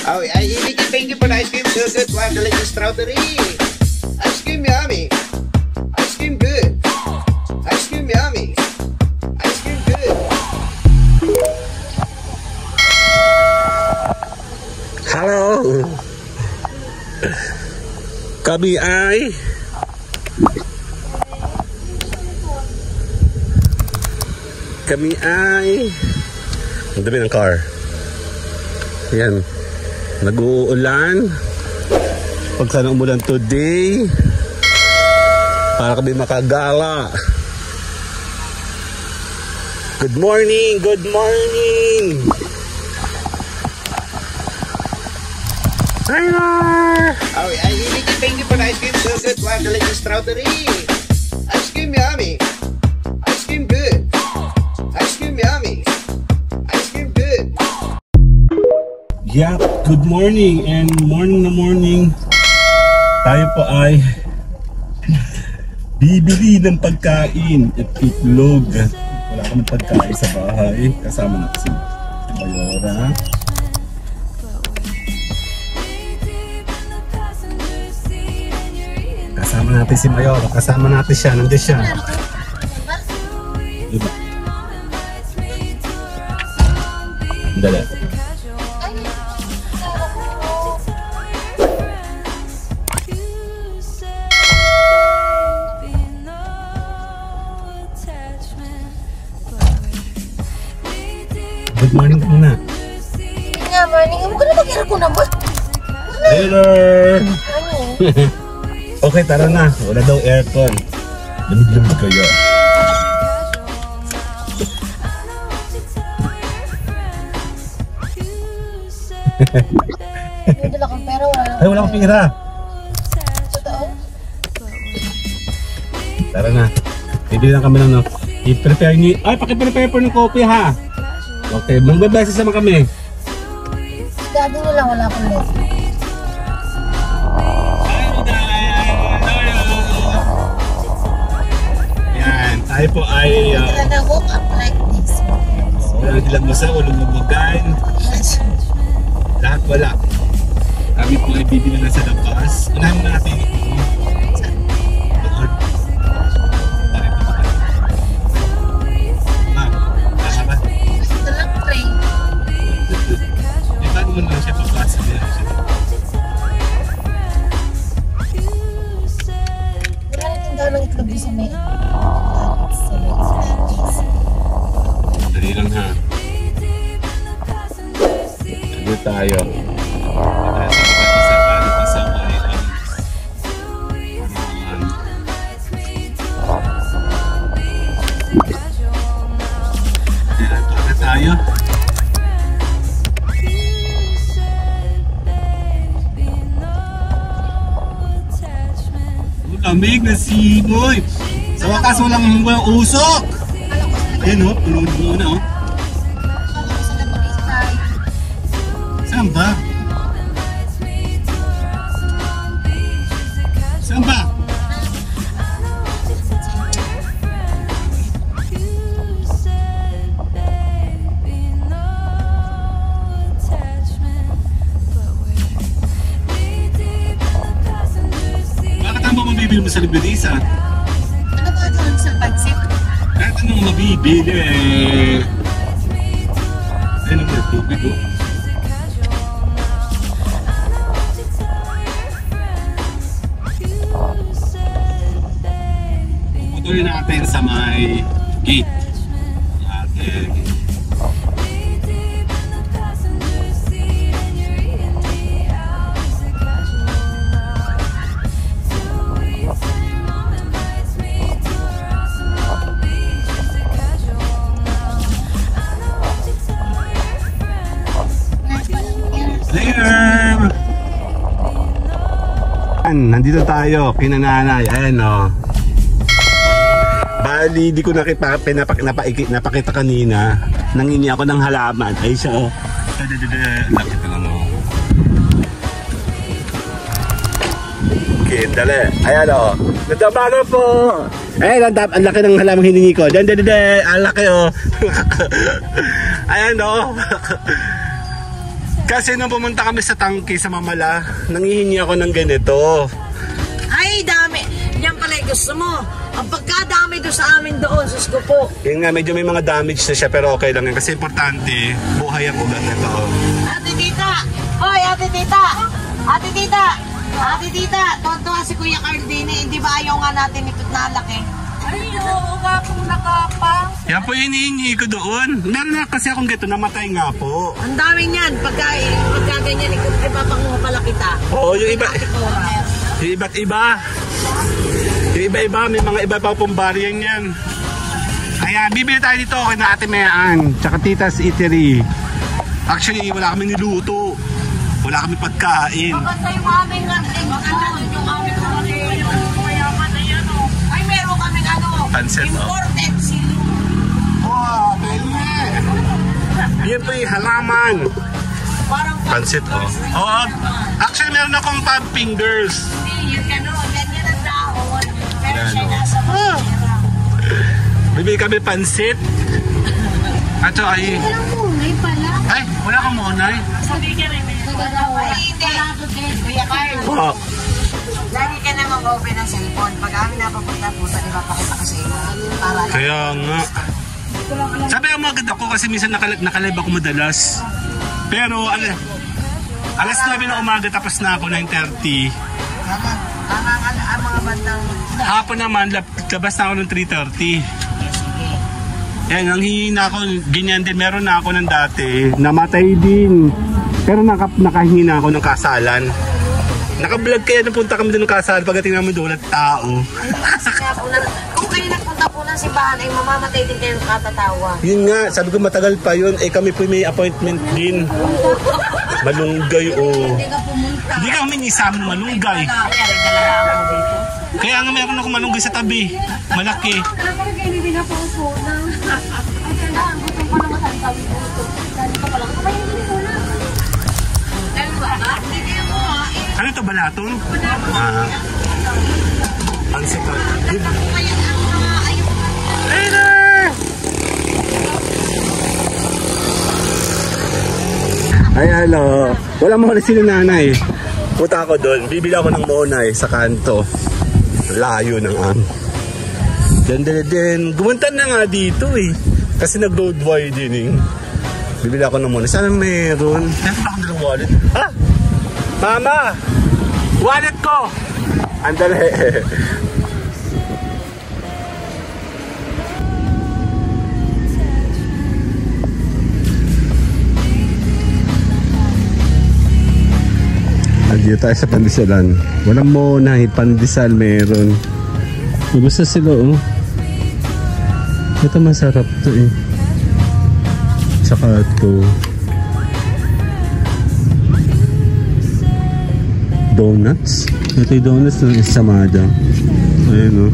Oh, thank you for the ice cream. So good. Wow, delicious strawberry. Ice cream yummy. Ice cream good. Ice cream yummy. Ice cream good. Hello. Kami ay ang dami ng car. Yan, nag-uulan. Pag sana umulan today para kami makagala. Good morning, good morning. Hi there. Oh, thank you for the ice cream. So good. Wow, delicious strawberry. Ice cream yummy. Ice cream good. Ice cream yummy. Ice cream good. Yeah, good morning and morning na morning. Tayo po ay bibili ng pagkain at itlog. Wala kami pagkain sa bahay. Kasama natin si Mayora. Kasama natin si Mayora. Kasama natin siya. Nandiyan siya. Diba? Dala. Good morning ka muna. Nga, morning. Huwag ka na mag-ira ko na ba? Later! Ano? Okay, tara na. Wala daw aircon. Lamig-lamig kayo. May dala kang pera, wala lang. Ay, wala akong pira. Totoo? Tara na. Bibili lang kami ng no. I-prepare niyo. Ay, paki-prepare po ng coffee ha. Okay, magbe-blesses naman kami. Daddy nyo lang, wala akong left. Yan, tayo po ay Talaga woke up like this. walang dilamusa, walang lumugan. Lahat wala. Kami po ay bibili na sa labas. Unahin mo natin ito. Ito lang, pray. Di ba naman lang siya papasa niya siya? Wala na tindahan ng itlog sa may... Dali lang ha. Ano tayo? Tayo. Lamig na simoy. Sa wakas walang usok. Ayun o, puno na o. Saan ba? Saan ba? Bibili mo sa Liberisa? Ano ba ito sa pansit? Kahit anong mabibili eh. Ayun ang may tubig o. Putuloy natin sa may gate. Ating later! Nandito tayo, kina nanay. Ayan o. Bali, di ko napakita kanina. Nangingi ako ng halaman. Ay siya o. Laki ka lang o. Okay, dali. Ayan o. Natabago po. Ayan, ang laki ng halamang hiningi ko. Diyan. Ang laki o. Ayan o. Kasi nung pumunta kami sa tangke sa Mamala, nangihingi ako ng ganito. Ay, dami. Yan pala yung gusto mo. Ang pagkadami doon sa amin doon, sus ko po. Yun nga, medyo may mga damage na siya pero okay lang yan. Kasi importante, buhay ang ugat nito. Ate Tita! Hoy, Ate Tita! Ate Tita! Ate Tita! Tontuwa si Kuya Carl din eh. Hindi ba ayaw nga natin ito't nalaki? Ay, oo nga kung nakapa. Yan po yung hinihingi ko doon. Meron na kasi akong ganito, namatay nga po. Ang dami niyan. Pagka ganyan, ipapanguha pala kita. Oo, yung iba. Yung iba't iba. Yung iba-iba, may mga iba pa pong variant yan. Kaya bibili tayo dito kay na Ate Mayaan, tsaka Tita's Eatery. Actually, wala kami niluto. Wala kami pagkain. Maganda yung aming yung aming mayaman na yan o. Ay, meron kaming Pancit, imported silo. Oh, yan po yung halaman. Parang Pancit, oh. Oo. Actually, meron akong 5 fingers. Hindi, yung gano'n. Ganyan ang dahon. Pero Yan, siya oh. nasa masira. Bibili kami pancit. At so ay... Walang munay pala. Ay, wala kang monay. Sabi ka rin. Ay, hindi. Kuya Carl. Oh. Lagi ka naman mag-open ng cellphone. Pag kami napapunta po sa iba, pakita ka sa iyo. Para lang. Kaya nga. Sabi ang maganda ko kasi minsan nakalive ako madalas. Pero alas 9 na umaga tapos na ako 9:30. Ang mga bandang... Hapon naman labas na ako ng 3:30. Yan, ang hihina ako, ganyan din, meron na ako ng dati, namatay din. Pero nakahingi na ako ng kasalan. Naka-vlog kaya napunta kami doon ng kasalan, pagdating namin doon, tao. Kasi nga po na, kung kayo nagpunta po ng simbahan, ay mamamatay din kayo katatawa. Yun nga, sabi ko matagal pa yun, eh kami po may appointment din. Malunggay o... Hindi ka pumunta. Hindi ka kami isama ng malunggay. Kaya rin dala ako dito. Kaya nga meron ako malunggay sa tabi, malaki. Parang kayo hindi na po po na. Ay, kailangan. Gusto ko na masantawin ko ito. Dali ka pala. Kapag hindi ko na. Ano ito, balaton? Pansit pa. Ay, hello. Wala mo si nanay. Punta ako doon. Bibili ako ng monay sa kanto. Layo ng din. Gumuntan na nga dito eh. Kasi nag-road widening. Bibili ako ng monay. Sana meron. Meron ba akong wallet? Ha? Mama! Wallet ko! Andali. Dito tayo sa Pandisalan. Walang monay, pandesal meron. Gusto sila oh. Ito masarap to eh. Saka ito. Donuts. Ito yung donuts ng Isamada. Ayan oh.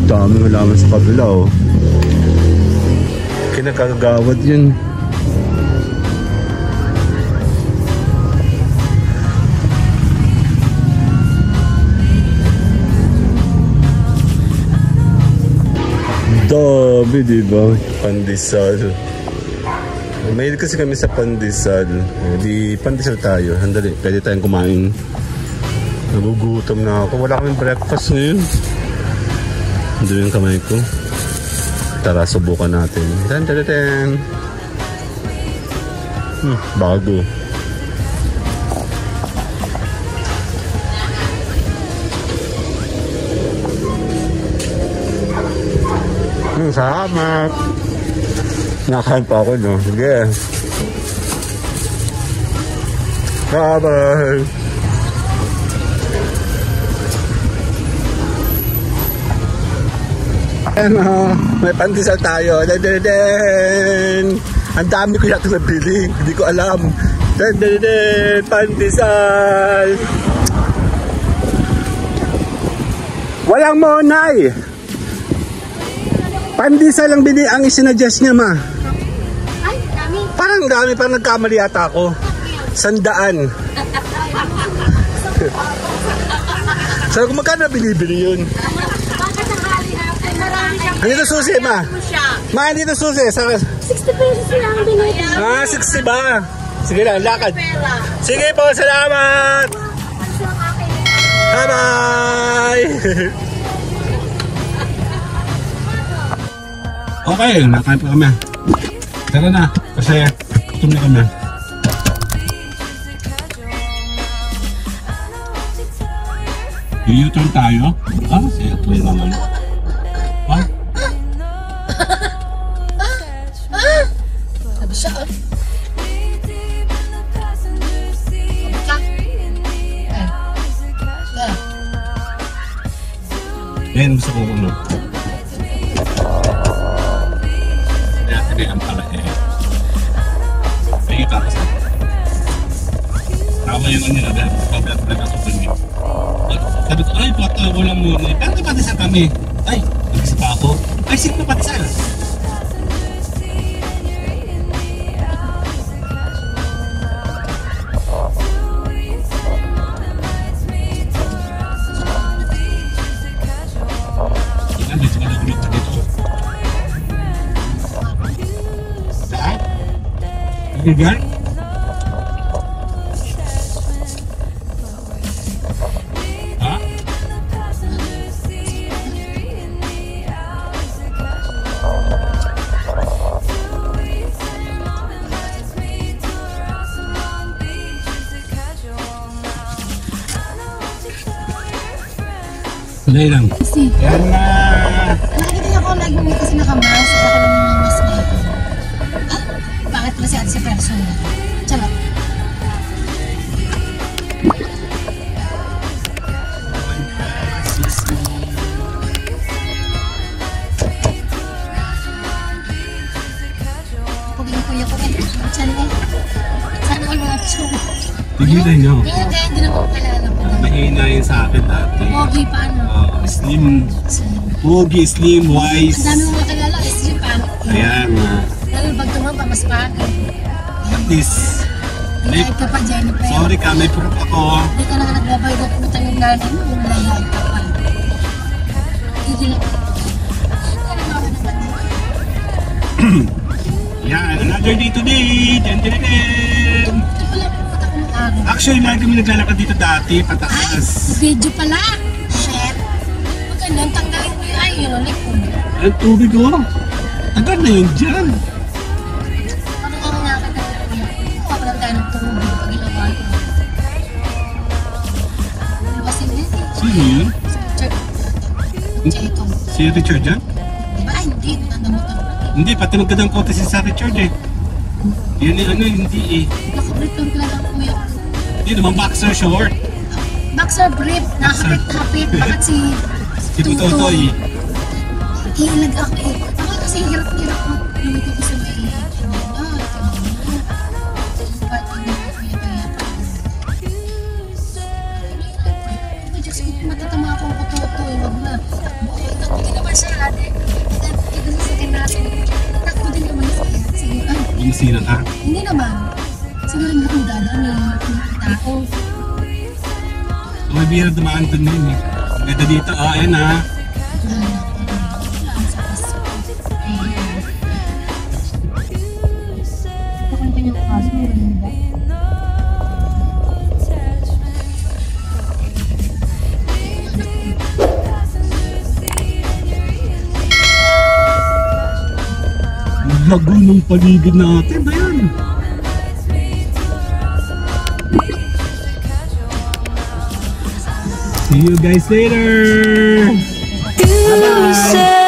Dami halaman sa kabila oh. Kinakagawad yun. Dami, diba? Pandesal. Mahilig kasi kami sa pandesal. Di pandesal tayo. Handali, pwede tayong kumain. Nagugutom na ako. Wala kaming breakfast ngayon. Handali yung kamay ko. Tara, subukan natin. Tan. Bago. Salamat. Nakain pa ako, no? Sige. Bye-bye. Ano, may pandesal tayo. Den. Ang dami ko yata nabili. Hindi ko alam. Den. Pandesal. Walang monay. Pandesal lang bini ang isinadjust niya, ma. Ay, dami. Parang dami, parang nagkamali yata ako. 100. Sabi ko, magkano binibili yun? Baka sakali natin. Marami siyang Andito susi, ma. Ma, andito susi. 60 pesos lang binili. 60 ba? Sige na, lakad. Pera. Sige po, salamat! Bye-bye! Okay, nakain pa kami. Tara na, kasi gutom na kami. U-turn tayo? Ah, sige, tuloy naman. Ha? Sabi siya, oh. Yan, gusto ko ano. Kaya tinihan pala eh. Ay, para sa tama yung ano nila dahil pablat na kasutin niyo. Sabi ko, ay, pata, walang muna. Pero may patisal kami. Ay, nag-isa pa ako. Ay, sino na patisal? Yan, medyo malagulog na dito. Saan? Illegal? Ha? Kulay lang. Kasi, Yan na! nakikita niya ako lagi may kasi nakamask. Ako lang yung mask na ito. Ah, bakit pala si ate si person na? Charot. Kuya ko eh. Sana eh. Sana all mga tsura. Tigilan nyo. Kaya hindi na ako kalala ko. Mahina yun sa akin dati. Pogi pa ano. Slim, pogi, slim, Ang wise. dami mong makilala. Yung pangit. Ayan. Lalo pag tumamba, mas pangit. At least, Light ka pa, Jennifer. sorry ka, may proof ako. Hindi ka na nagbabayad at pumunta yung nanay mo. Yung lahat ka pa. Hindi na. Yan, another day today. Diyan. Ito pala, pumunta ko ng araw. Actually, lagi kami naglalakad dito dati, Ay, pataas. video pala. Shit. Pag ganun, tanggalin mo yung ay, yun, likod. Ang tubig ko. Agad na yun dyan. Parang ako nakakatawa ko yan. Kuha pa lang tayo ng tubig pag ilawa ko. Luwasin din eh. Sino yun? Cheto. Si Richard dyan? Diba? Ay, hindi. Nandamutan ko. Hindi, pati magandang kote si sa Richard eh. Yun yung ano, hindi eh. Nakabrit lang talaga ang kuya ko. Hindi naman boxer short. Boxer brief. Nakapit-hapit. Bakit si Si Tutoy. Hilag ako eh. Ako kasi hirap-hirap mo. Lumito ko sa may matatama ako ang kutoto eh. Wag na. Buhay ito. Hindi naman siya ate. Ito sa sakin natin. Takbo din naman siya. Sige. Bumasina ka. Hindi naman. Siguro hindi akong dadaan yung tao. May bihira dumaan doon yun eh. Ganda dito, ayan ah. Lago ng paligid natin ba yan? See you guys later! Bye-bye!